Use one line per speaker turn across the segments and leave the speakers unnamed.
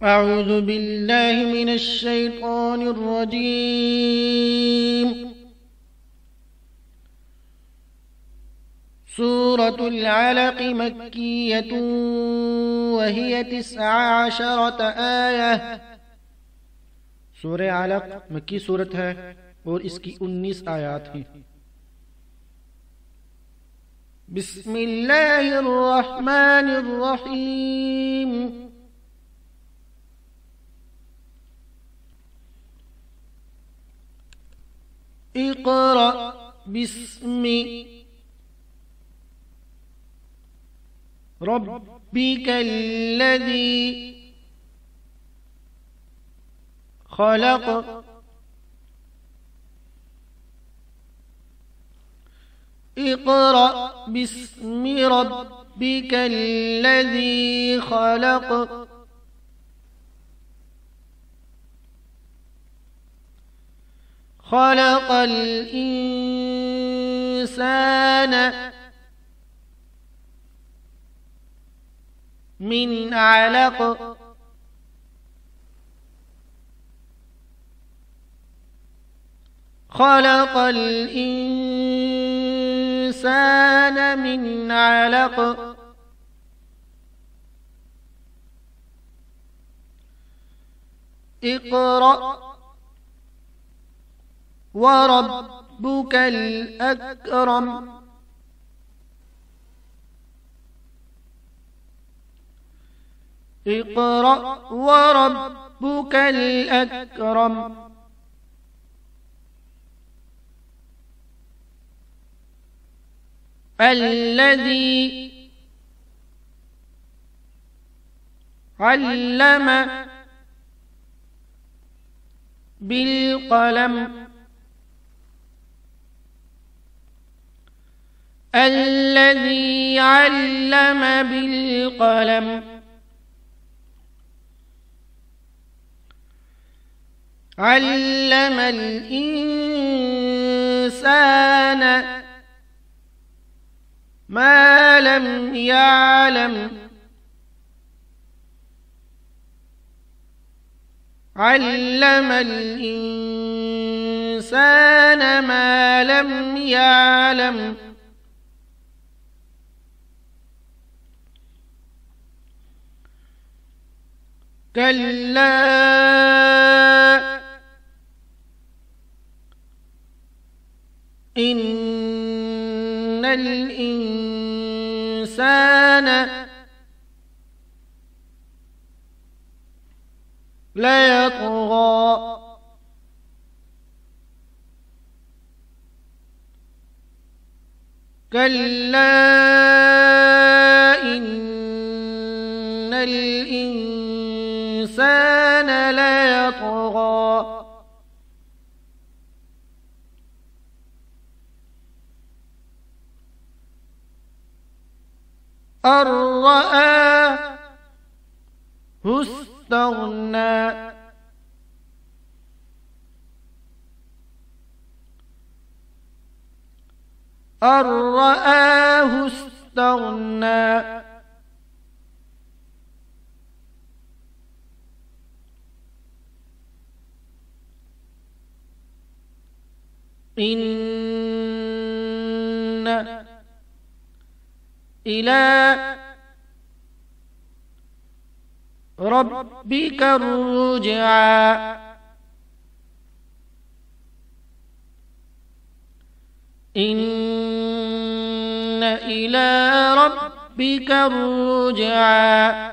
أعوذ بالله من الشيطان الرجيم. سورة العلق مكية وهي 19 آية। سورة علق مکی صورت ہے اور اس کی 19 آیات ہیں۔ بسم اللہ الرحمن الرحیم۔ اقرأ باسم ربك الذي خلق اقرأ باسم ربك الذي خلق خلق الإنسان من علق خلق الإنسان من علق اقرأ وربك الأكرم اقرأ وربك الأكرم الذي علم بالقلم الذي علم بالقلم علم الإنسان ما لم يعلم علم الإنسان ما لم يعلم كلا إن الإنسان ليطغى كلا إن الإنسان ليطغى أن رآه استغنى أن رآه استغنى إن إلى ربك الرجعى إن إلى ربك الرجعى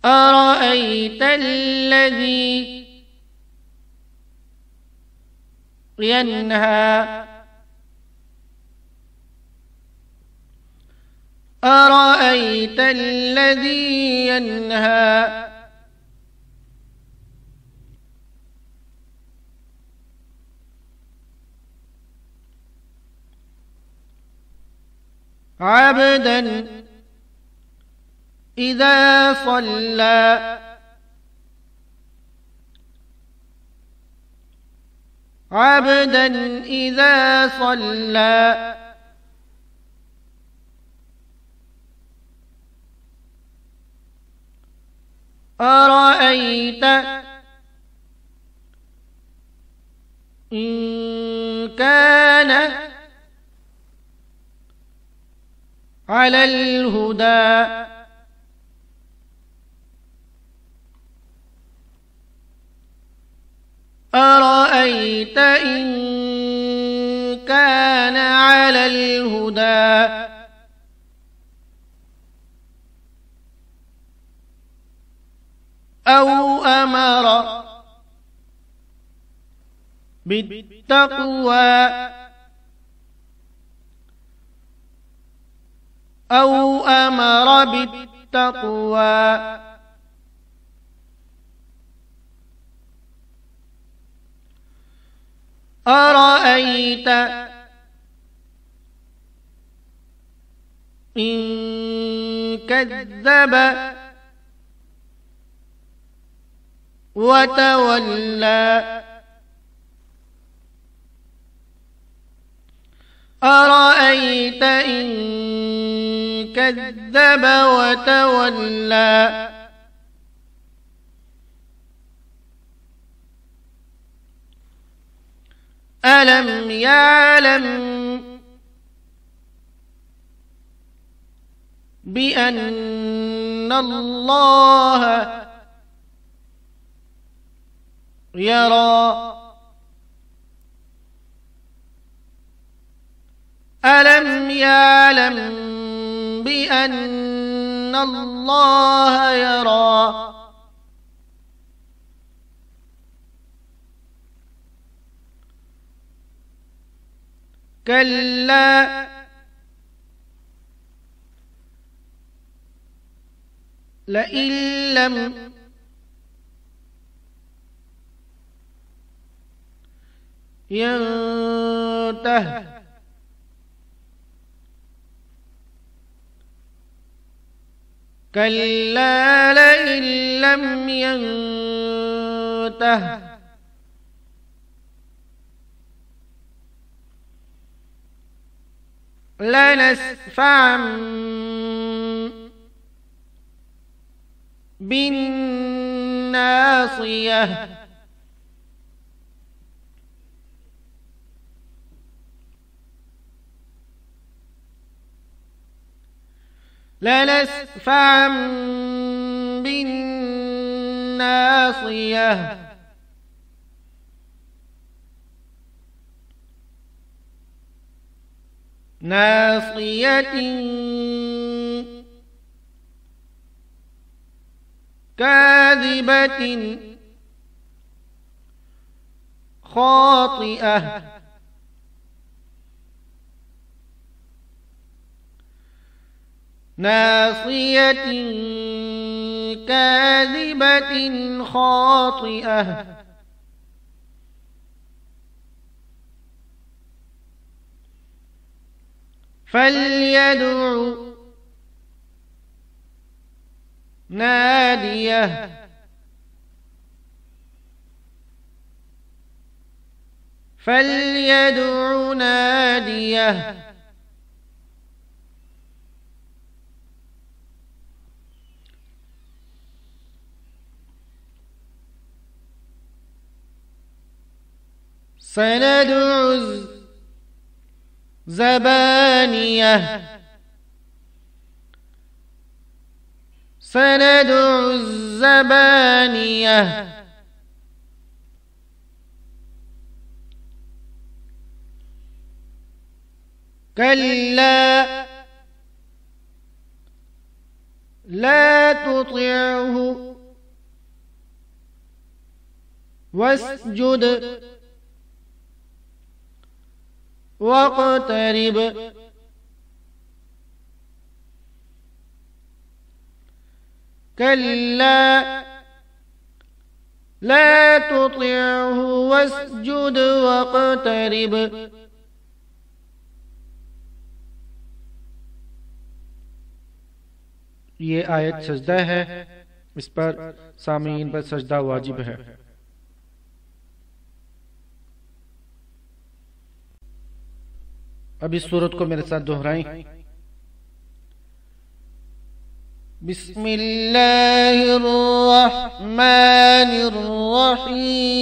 أرأيت الذي ينهى أرأيت الذي ينهى عبدا إذا صلى عبدا إذا صلى أرأيت إن كان على الهدى أرأيت إن كان على الهدى أو أمر بالتقوى أو أمر بالتقوى أرأيت إن كذب وتولى أرأيت إن كذب وتولى ألم يعلم بأن الله يرى ألم يعلم بأن الله يرى كلا لئن لم ينته كلا لئن لم ينته لنسفعا بالناصية لنسفعا بالناصية ناصية كاذبة خاطئة ناصية كاذبة خاطئة فليدع ناديه فليدع ناديه سندع الزبانية سندع الزبانية كلا لا تطعه واسجد واقترب كلا لا تطعه واسجد واقترب ये आयत सजदा है, इस पर सामीन पर सजदा वाजिब है। अब इस सूरत को मेरे साथ दोहराएं। بسم الله الرحمن الرحيم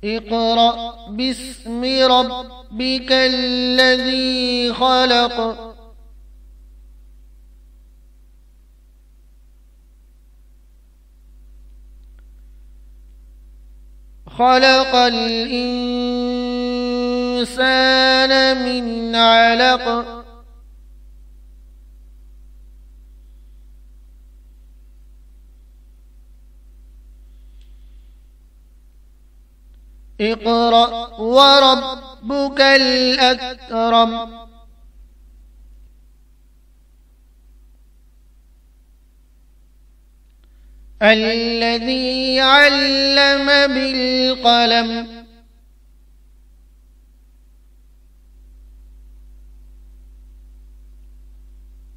اقرأ باسم ربك الذي خلق خلق الإنسان من علق اقرأ وربك الأكرم الذي علم بالقلم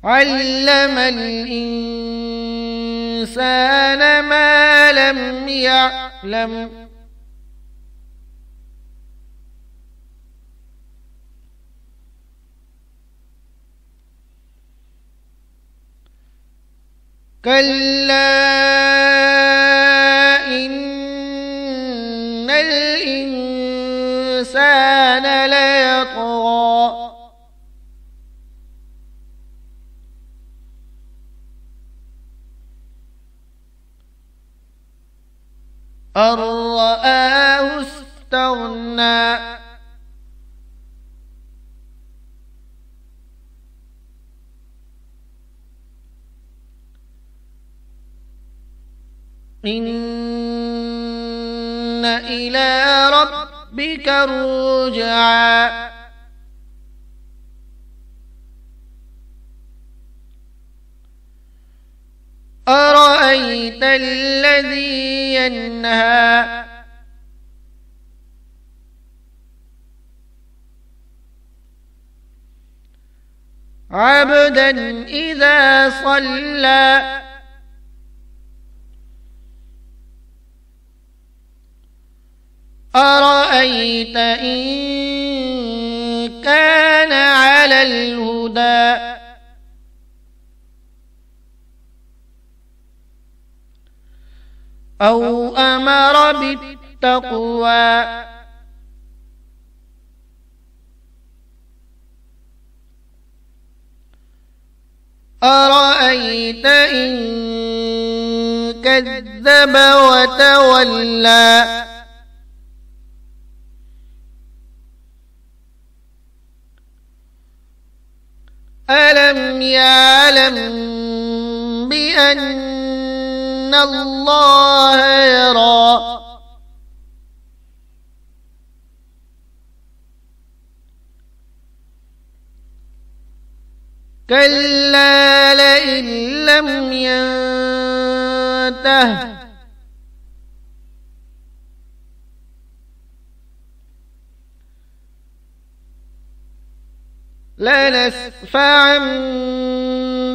علم الإنسان ما لم يعلم كلا إن الإنسان ليطغى أن رآه استغنى إن إلى ربك الرجعى أرأيت الذي ينهى عبدا إذا صلى أرأيت إن كان على الهدى أو أمر بالتقوى أرأيت إن كذب وتولى ألم يعلم بأن الله يرى كلا لئن لم ينته لنسفعا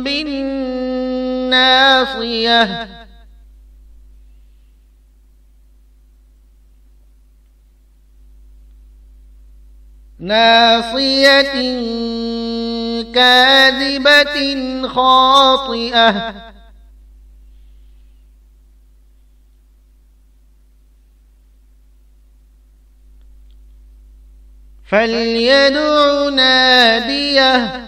بالناصية ناصية كاذبة خاطئة فليدع ناديه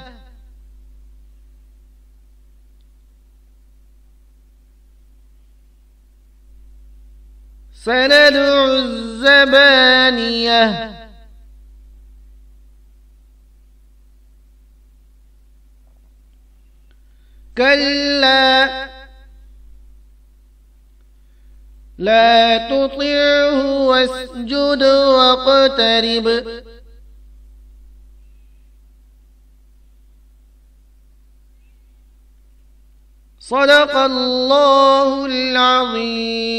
سندع الزبانية كلا لا تطعه واسجد واقترب صدق الله العظيم.